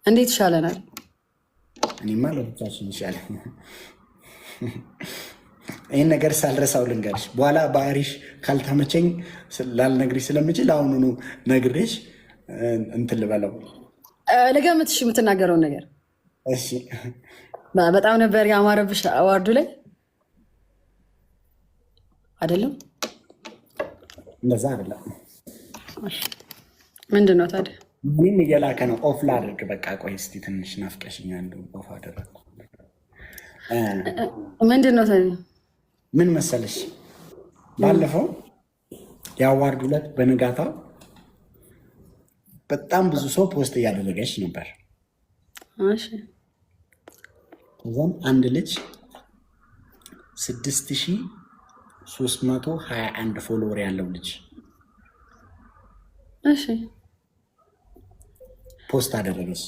እንዴት ይሻለናል? እኔማ ለብቻችን ይሻላል። ይህን ነገር ሳልረሳው ልንገርሽ፣ በኋላ ባህሪሽ ካልተመቸኝ ላልነግርሽ ስለምችል አሁኑኑ ነግሬሽ እንትን ልበለው። ልገምትሽ የምትናገረውን ነገር። እሺ። በጣም ነበር ያማረብሽ አዋርዱ ላይ አይደለም? እንደዛ አይደለም። ምንድን ነው ታዲያ? ይህም እየላከ ነው። ኦፍ ላድርግ። በቃ ቆይ እስኪ ትንሽ ናፍቀሽኛል። ኦፍ አደረግኩ። ምንድን ነው ታዲያ? ምን መሰለሽ፣ ባለፈው የአዋርድ ዕለት በንጋታው በጣም ብዙ ሰው ፖስት እያደረገች ነበር። ከዛም አንድ ልጅ 6321 ፎሎወር ያለው ልጅ ፖስት አደረገች።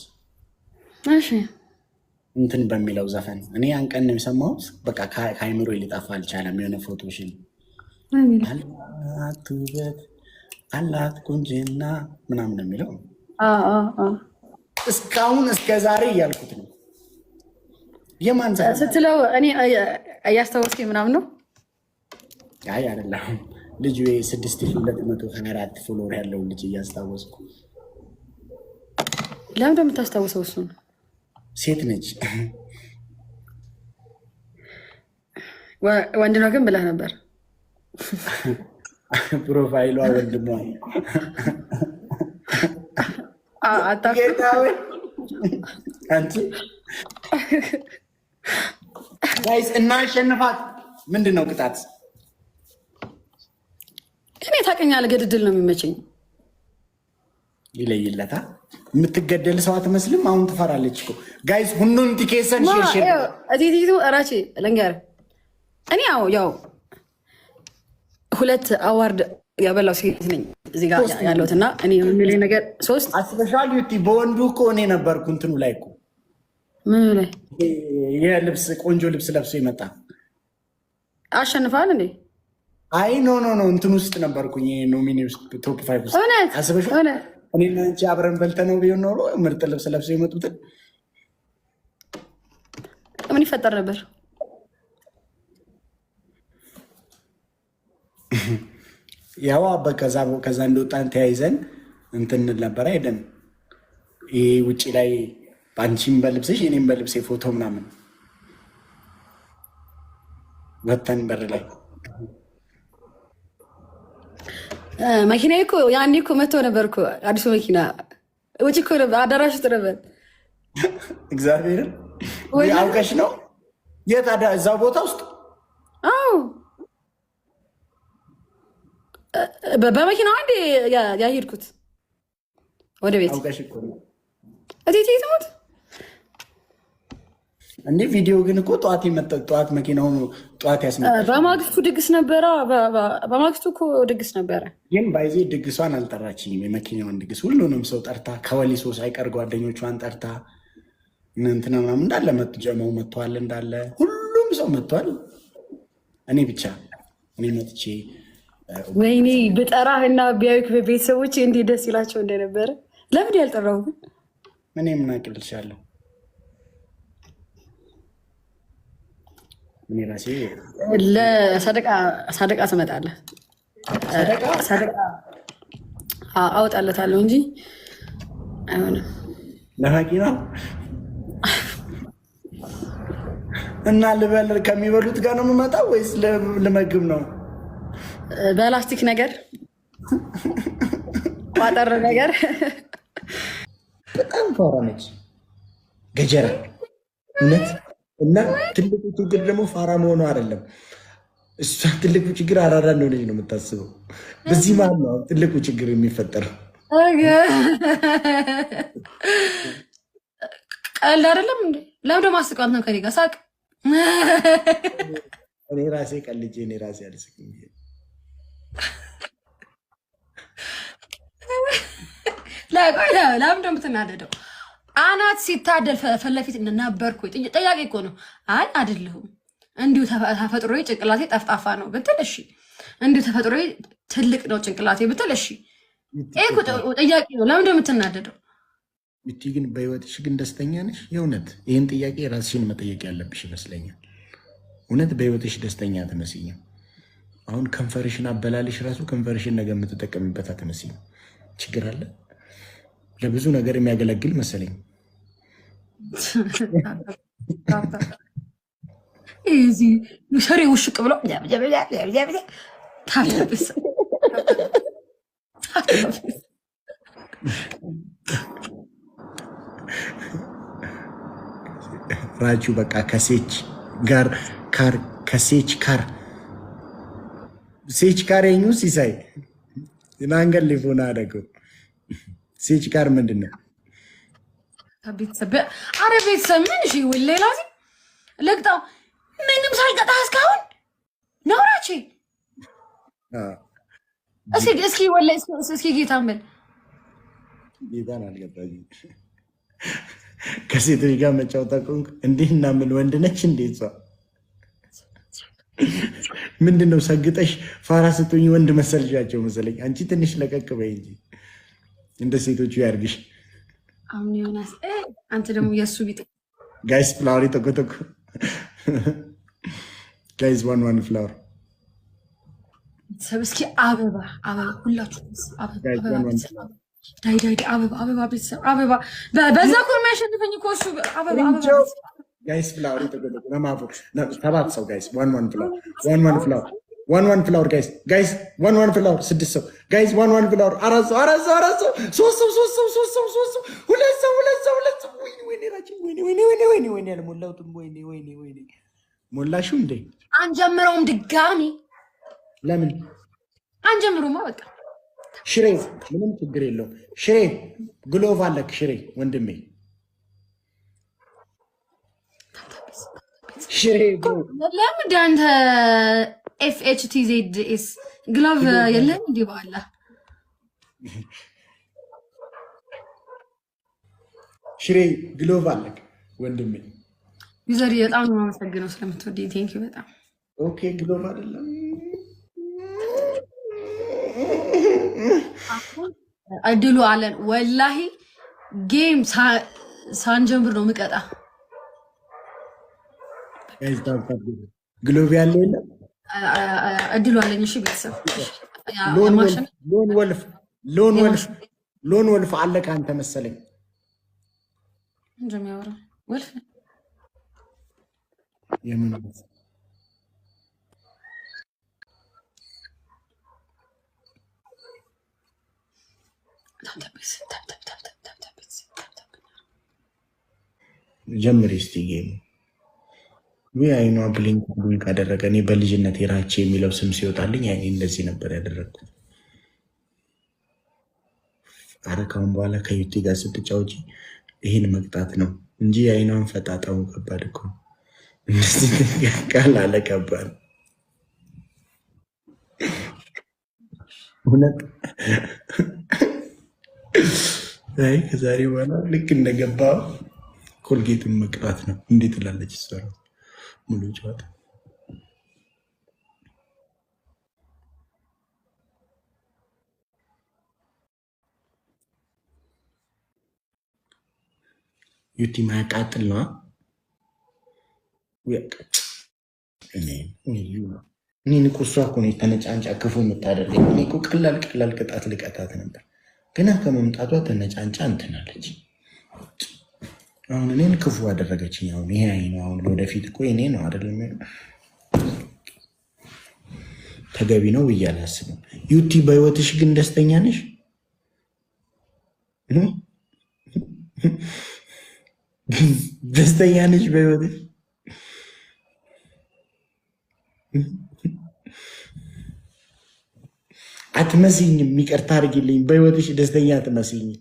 እንትን በሚለው ዘፈን እኔ ያን ቀን ነው የሰማሁት። በቃ ከአይምሮ ሊጠፋ አልቻለም። የሆነ ፎቶሽን አላት ውበት አላት ቁንጅና ምናምን ነው የሚለው። እስካሁን እስከ ዛሬ እያልኩት ነው። የማን ስትለው እኔ እያስታወስኩኝ ምናምን ነው። አይ አይደለም፣ ልጁ 6224 ፎሎወር ያለው ልጅ እያስታወስኩ። ለምን እንደምታስታውሰው? እሱን ሴት ነች። ወንድ ነው ግን ብለህ ነበር። ፕሮፋይሏ ወንድሟ አንቺ ጋይስ እናሸንፋት። ምንድን ነው ቅጣት? እኔ ታውቀኛለህ፣ ገድድል ነው የሚመቸኝ። ይለይለታ። የምትገደል ሰው አትመስልም። አሁን ትፈራለች እኮ ጋይስ። ሁሉም ቲኬሰን ቲቱ እራቼ ልንገርህ፣ እኔ ያው 2 አዋርድ ያበላው ሴት ነኝ እዚህ ጋር ያለሁት እና እኔ የሚለኝ ነገር 3 አስበሻል። ዩቲ በወንዱ እኮ እኔ ነበርኩ እንትኑ ላይ እኮ ምን ላይ የልብስ ቆንጆ ልብስ ለብሶ ይመጣ አሸንፋል እንዴ? አይ ኖ እንትን ውስጥ ነበርኩኝ፣ ኖሚኒ ውስጥ ቶፕ 5 ውስጥ አስበሻል። እኔና አንቺ አብረን በልተነው ቢሆን ኖሮ ምርጥ ልብስ ለብሶ የመጡትን ምን ይፈጠር ነበር? ያው ከዛ እንደወጣን ተያይዘን እንትን ነበረ ሄደን ይሄ ውጭ ላይ በአንቺም በልብስሽ እኔም በልብሴ ፎቶ ምናምን ወተን በር ላይ መኪና እኮ ያኔ እኮ መጥቶ ነበር እኮ አዲሱ መኪና ውጭ እኮ ነበር፣ አዳራሽ ውስጥ ነበር። እግዚአብሔርን አውቀሽ ነው? የት? እዛው ቦታ ውስጥ? አዎ በመኪና አንዴ ያሄድኩት ወደ ቤት። አውቀሽ እኮ ነው እቴቴ ትሙት እንዴ። ቪዲዮ ግን እኮ ጠዋት መኪናውን ጠዋት ያስመጣ። በማግስቱ ድግስ ነበረ። በማግስቱ እኮ ድግስ ነበረ። ግን ባይዜ ድግሷን አልጠራችኝም። የመኪናውን ድግስ ሁሉንም ሰው ጠርታ ከወሊሶ ሳይቀር ጓደኞቿን ጠርታ እንትና ምናምን እንዳለ ጀመው መጥተዋል። እንዳለ ሁሉም ሰው መጥተዋል። እኔ ብቻ እኔ መጥቼ ወይኔ ብጠራህ እና ቢያዩክ ቤተሰቦች እንዴት ደስ ይላቸው እንደነበረ። ለምን ያልጠራሁ ግን እኔ ምን አቅልልሻለሁ? እኔ ራሴ ለሰደቃ ትመጣለህ። ሰደቃ አውጣለታለሁ እንጂ አይሆንም። ለመኪና እና ልበል ከሚበሉት ጋር ነው የምመጣው ወይስ ልመግብ ነው? በላስቲክ ነገር ቋጠር ነገር። በጣም ፋራ ነች ገጀራ እውነት። እና ትልቁ ችግር ደግሞ ፋራ መሆኑ አይደለም። እሷ ትልቁ ችግር አራዳ እንደሆነች ነው የምታስበው። በዚህ መሀል ነው ትልቁ ችግር የሚፈጠረው። ቀልድ አይደለም እንዴ? ለምን ደግሞ አስቀዋት ነው ከኔ ጋር ሳቅ። እኔ ራሴ ቀልጄ እኔ ራሴ አልስቅም። ለምን ደግሞ ትናደደው? አናት ሲታደል ፈለፊት ነበርኩ። ጠያቄ እኮ ነው። አይ አይደለሁም፣ እንዲሁ ተፈጥሮዬ ጭንቅላቴ ጠፍጣፋ ነው ብትል እሺ፣ እንዲሁ ተፈጥሮዬ ትልቅ ነው ጭንቅላቴ ብትል እሺ። ይሄ እኮ ጥያቄ ነው። ለምን እንደምትናደደው? ዩቲ ግን በህይወትሽ ግን ደስተኛ ነሽ? የእውነት ይህን ጥያቄ ራስሽን መጠየቅ ያለብሽ ይመስለኛል። እውነት በህይወትሽ ደስተኛ አትመስይም። አሁን ከንፈርሽን አበላልሽ ራሱ ከንፈርሽን ነገር የምትጠቀምበት አትመስይም። ችግር አለ። ለብዙ ነገር የሚያገለግል መሰለኝ። እዚህ ሰሬ ውሽቅ ብሎ ታለብስ ራጁ በቃ ከሴች ጋር ካር ከሴች ካር ሴች ካር የኙ ሲሳይ ናንገል ሊፎና አደገው ሴች ካር ምንድን ነው? ቤተሰብ አረ ቤተሰብ ምን እሺ ወሌላ ለቅጣው ምንም ሳልቀጣ እስካሁን ነውራቼ እስኪ ወላ እስኪ ጌታ ምን ጌታን አልገባኝ። ከሴቶች ጋር መጫወት አቆምክ እንዴና ምን ወንድ ነች እንዴ? እሷ ምንድን ነው ሰግጠሽ ፋራ ስትሆኝ ወንድ መሰልሻቸው መሰለኝ። አንቺ ትንሽ ለቀቅ በይ እንጂ እንደ ሴቶቹ ያርግሽ። አሁን ዮናስ አንተ ደግሞ የእሱ ቢጤ ጋይስ ፍላወር ተቆጠቁ ጋይስ ዋን ፍላወር ሰብ እስኪ አበባ ሁላችሁ አበባ ቤተሰብ አበባ በዛ እኮ የሚያሸንፈኝ እኮ እሱ አበባ ጋይስ ፍላወር ተቆጠቁ ለማፎ ሰባት ሰው ጋይስ ዋን ፍላወር ጋይስ ዋን ፍላወር ስድስት ሰው ጋይስ ዋን ፍላወር አራት ሰው ሶስት ሰው ሁለት ሰው ወይኔ አልሞላሁትም። ወይኔ ሞላሽው እንዴ? አንጀምረውም ድጋሚ ለምን አንጀምሩማ? በቃ ሽሬ ምንም ችግር የለውም። ሽሬ ግሎቭ አለክ ሽሬ ወንድሜ ሽሬ ለምን አንተ FHTZS ግሎቭ የለም እንዴ? በኋላ ሽሬ ግሎቭ አለክ ወንድሜ። ዩዘር በጣም ነው የማመሰግነው ስለምትወደኝ ቴንኪው በጣም ኦኬ። ግሎቭ አይደለም እድሉ አለን ወላሂ ጌም ሳንጀምር ነው ምቀጣ። ግሎቭ ያለው የለም እድሉ አለኝ። እሺ ቤተሰብ ሎን ወልፍ አለክ አንተ መሰለኝ እንደሚያወራ ወልፍ የምን ጀምሪ እስቲ ጌም ወይ አይኗ ብሊንክ አደረገ። እኔ በልጅነት የራቼ የሚለው ስም ሲወጣልኝ አይኔ እንደዚህ ነበር ያደረግኩት። አረ ካሁን በኋላ ከዩቲ ጋር ስትጫወጂ ይህን መቅጣት ነው እንጂ የአይኗን ፈጣጣው ከባድ እኮ እንደዚህ ቃል አለ ከባድ እውነት። አይ ከዛሬ በኋላ ልክ እንደገባ ኮልጌቱን መቅጣት ነው። እንዴት ላለች እሷ ሙሉ ጨዋታ ዩቲ ማያቃጥል ነው። እኔን እኮ እሷ እኮ ነው ተነጫንጫ ክፉ የምታደርገኝ። እኔ እኮ ቀላል ቅጣት ልቀጣት ነበር፣ ግና ከመምጣቷ ተነጫንጫ እንትናለች። አሁን እኔን ክፉ አደረገችኝ። አሁን ይሄ አይ ነው። አሁን ለወደፊት እኮ እኔ ነው አይደለም ተገቢ ነው ብዬ አላስብም። ዩቲ በህይወትሽ ግን ደስተኛ ነሽ? ደስተኛ ነሽ በህይወትሽ? አትመስኝም። ይቅርታ አድርጊልኝ። በህይወትሽ ደስተኛ አትመስኝም።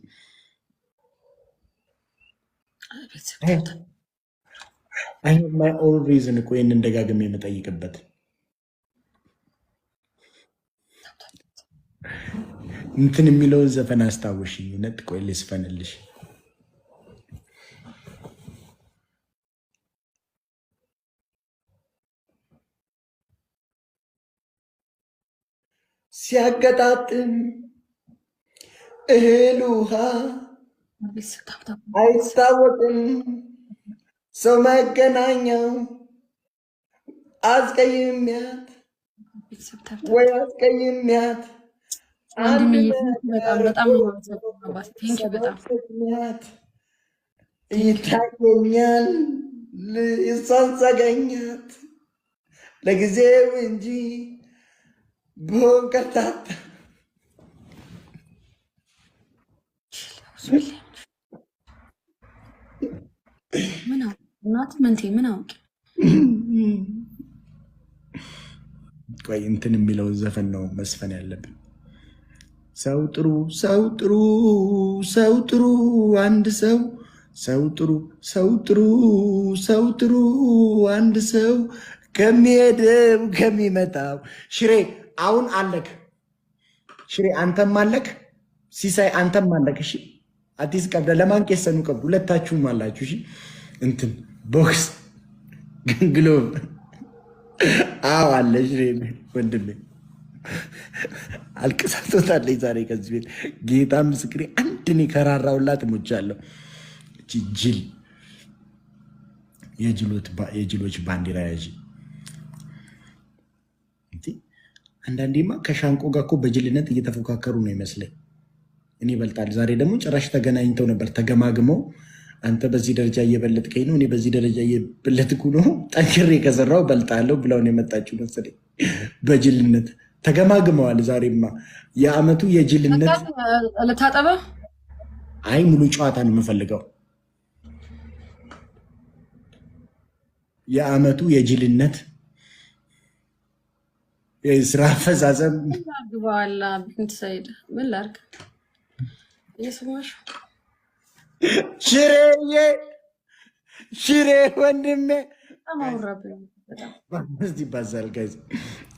አይ ማይ ኦል ሪዝን እኮ ይህንን ደጋግሜ የምጠይቅበት እንትን የሚለውን ዘፈን አስታውሽ። እውነት ቆይ ልስፈንልሽ። ሲያገጣጥም እህል ውሃ አይታወቅም ሰው መገናኛው አስቀይሜያት ወይ አስቀይሜያት ይታየኛል እሷን ሳገኛት ለጊዜው እንጂ ብሆን ቀርታታ ምን አውቅ ቆይ እንትን የሚለው ዘፈን ነው መስፈን ያለብን። ሰው ጥሩ ሰው ጥሩ ሰው ጥሩ አንድ ሰው ሰው ጥሩ ሰው ጥሩ ሰው ጥሩ አንድ ሰው ከሚሄድም ከሚመጣው ሽሬ አሁን አለክ ሽሬ አንተም አለክ ሲሳይ አንተም አለክ። እሺ አዲስ ቀብደ ለማን ቄሰኑ ቀብዱ ሁለታችሁም አላችሁ። እሺ እንትን ቦክስ ግሎብ አዎ አለ ሽሬ ወንድሜ አልቅሳቶታለች ዛሬ ከዚህ ቤት ጌታ ምስክሬ አንድኔ ከራራውላት ሞቻለሁ። እቺ ጅል የጅሎች ባንዲራ ያዥ። አንዳንዴማ ከሻንቆ ጋር እኮ በጅልነት እየተፎካከሩ ነው ይመስለኝ። እኔ ይበልጣል። ዛሬ ደግሞ ጭራሽ ተገናኝተው ነበር ተገማግመው፣ አንተ በዚህ ደረጃ እየበለጥከኝ ነው፣ እኔ በዚህ ደረጃ እየበለጥኩ ነው፣ ጠንክሬ ከሰራው በልጣለሁ ብለውን የመጣችው መሰለኝ በጅልነት ተገማግመዋል። ዛሬማ የአመቱ የጅልነት ለታጠበ አይ ሙሉ ጨዋታ ነው የምፈልገው። የአመቱ የጅልነት የስራ አፈጻጸም ግባላ ቢንት ሰይድ ምን ላድርግ እየሰማሽ ሽሬ ወንድሜ አማውራብኝ በጣም ይባዛል።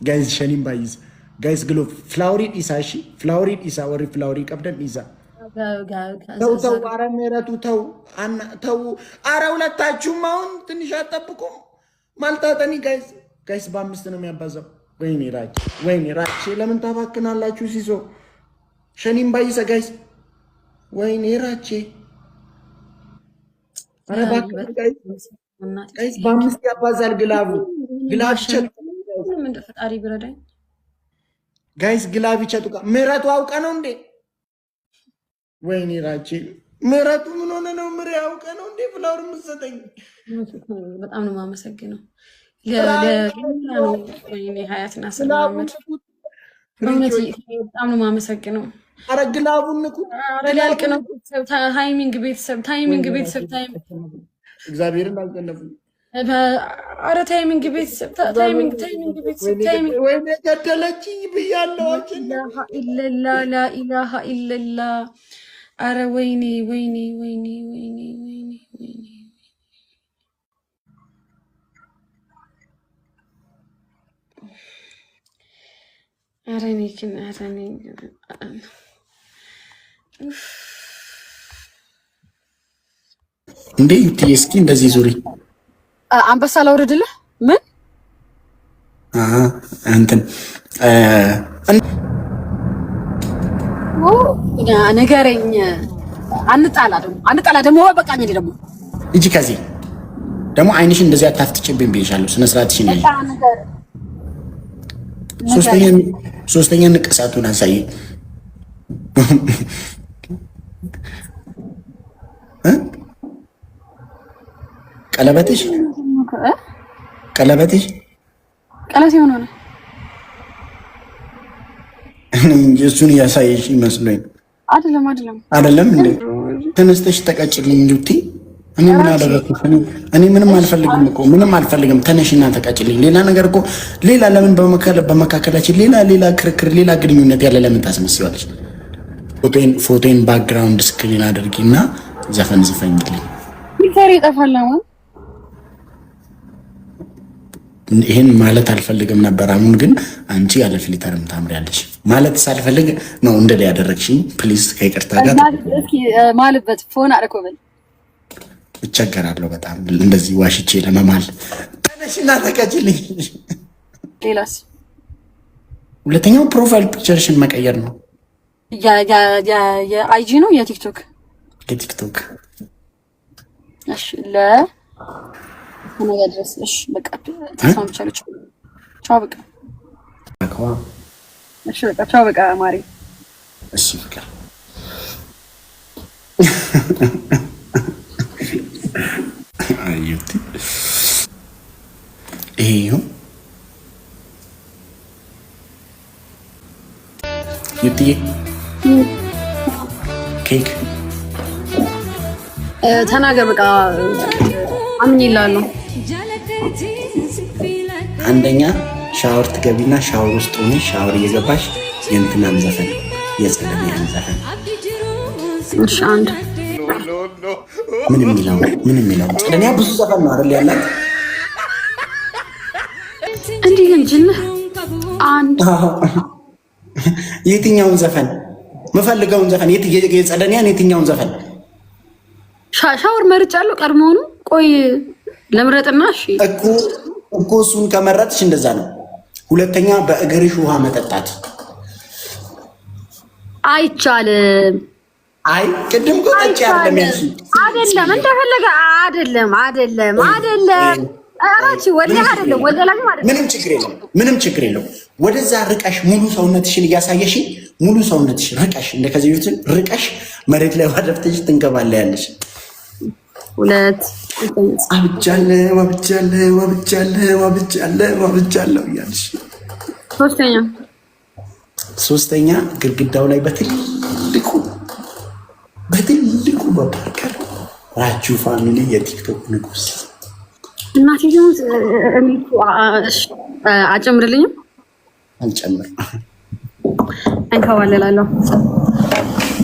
ጋይዝ ሸኒም ባይዝ ጋይዝ ግሎ ፍላውሪድ ኢሳ እሺ ፍላውሪድ ኢሳ ወሪ ፍላውሪ ቀብደም ኢሳ ተው አረ ምህረቱ ተው አረ ሁለታችሁም አሁን ትንሽ አጠብቁም ማልታጠኒ ጋይዝ በ5 ነው የሚያባዛው። ወይኔ ራቼ ለምን ታባክናላችሁ? ሲሶ ሸኒም ባይዘ ጋይዝ ወይኔ ራቼ አረ ባክ ጋይዝ በ5 ያባዛል። ግላብ ቸጡ ፈጣሪ ብረዳኝ ጋይዝ ግላብ ቸጡ ምህረቱ አውቀ ነው እንዴ? ወይኔ ራቼ ምህረቱ ምን ሆነ ነው? ምሬ አውቀ ነው እንዴ? ፍላወር የምትሰጠኝ በጣም ነው የማመሰግነው። ሀያትና ሰላመት በጣም ነው የማመሰግነው። ኧረ ግላቡን ንኩ ሊያልቅ ነው። ታይሚንግ ቤተሰብ እግዚአብሔርን አልዘነፉ። ኧረ ታይሚንግ ቤተሰብ ወይኔ ገደለችኝ ብያለሁ። ላኢላሃ ኢለላ ኧረ ወይኔ እንዴ ዩቲ እስኪ እንደዚህ ዙሪ አንበሳ ላውርድልህ። ምን እንትን ንገረኝ። አንጣላ ደግሞ በቃ ደግሞ እጂ ከዚህ ደግሞ አይንሽን እንደዚህ አታፍጥጭብኝ ብዬሻለሁ። ስነ ስርዓትሽን ነኝ። ሶስተኛ ንቅሳቱን አሳይ። ቀለበትሽ ቀለበት የሆነ ነው። እሱን እያሳየሽ ይመስለኝ። አይደለም እንዴ? ተነስተሽ ተቀጭልኝ እንጂ እኔ ምን አደረኩት? እኔ ምንም አልፈልግም እኮ ምንም አልፈልግም። ተነሽና ተቀጭልኝ። ሌላ ነገር እኮ ሌላ ለምን በመካከላችን ሌላ ክርክር ሌላ ግንኙነት ያለ ለምን ታስመስያለሽ? ፎቶን ባክግራውንድ ስክሪን አድርጊና ዘፈን ዝፈኝልኝ። ፊልተር ይጠፋል። ይሄን ማለት አልፈልግም ነበር። አሁን ግን አንቺ ያለ ፊልተርም ታምሪያለሽ ማለት ሳልፈልግ ነው እንደለ ያደረግሽኝ። ፕሊዝ ከይቅርታ ጋር እስኪ ማልበት ፎን አረኮበል እቸገራለሁ በጣም እንደዚህ ዋሽቼ ለመማል። ተነሽና ተቀጭልኝ። ሌላስ? ሁለተኛው ፕሮፋይል ፒክቸርሽን መቀየር ነው። የአይጂ ነው የቲክቶክ የቲክቶክ እሺ ነገ ድረስ እሺ በቃ ተስማምቻለሁ። ቻው በቃ እሺ በቃ ቻው በቃ ማሪ እሺ ፍቅር አዩቲ ይሄው ዩቲ ኬክ ተናገር በቃ አምኜልሃለሁ። አንደኛ ሻወር ትገቢና ሻወር ውስጥ ሆነሽ ሻወር እየገባሽ የእንትናን ዘፈን የጸደኒያን ዘፈን እሺ አንድ ምን የሚለው ጸደኒያ ብዙ ዘፈን ነው አይደል ያላት እንዲህ ግን ጅንህ አንድ የትኛውን ዘፈን የምፈልገውን ዘፈን የጸደኒያን የትኛውን ዘፈን ሻወር መርጫለሁ ቀድሞውኑ ቆይ ለምረጥና እሺ እኮ እሱን ከመረጥሽ እንደዛ ነው። ሁለተኛ በእግርሽ ውሃ መጠጣት አይቻልም። አይ ቅድም እኮ ጠጪ አይደለም ያልሽኝ አይደለም እንደፈለገ አይደለም አራቺ ወላሂ አይደለም ወላሂ አይደለም። ምንም ችግር የለም። ወደዛ ርቀሽ ሙሉ ሰውነትሽን እያሳየሽ ሙሉ ሰውነትሽ ርቀሽ እንደከዚህ ይሁን ርቀሽ መሬት ላይ ዋደፍተሽ ትንከባለያለሽ። ሁለት አብጃለሁ እያልሽ ሶስተኛ ግድግዳው ላይ በትልቁ በፓርከር ራቹ ፋሚሊ የቲክቶክ ንጉስ እናቴ አጨምርልኝም አልጨምርም እንከባለላለሁ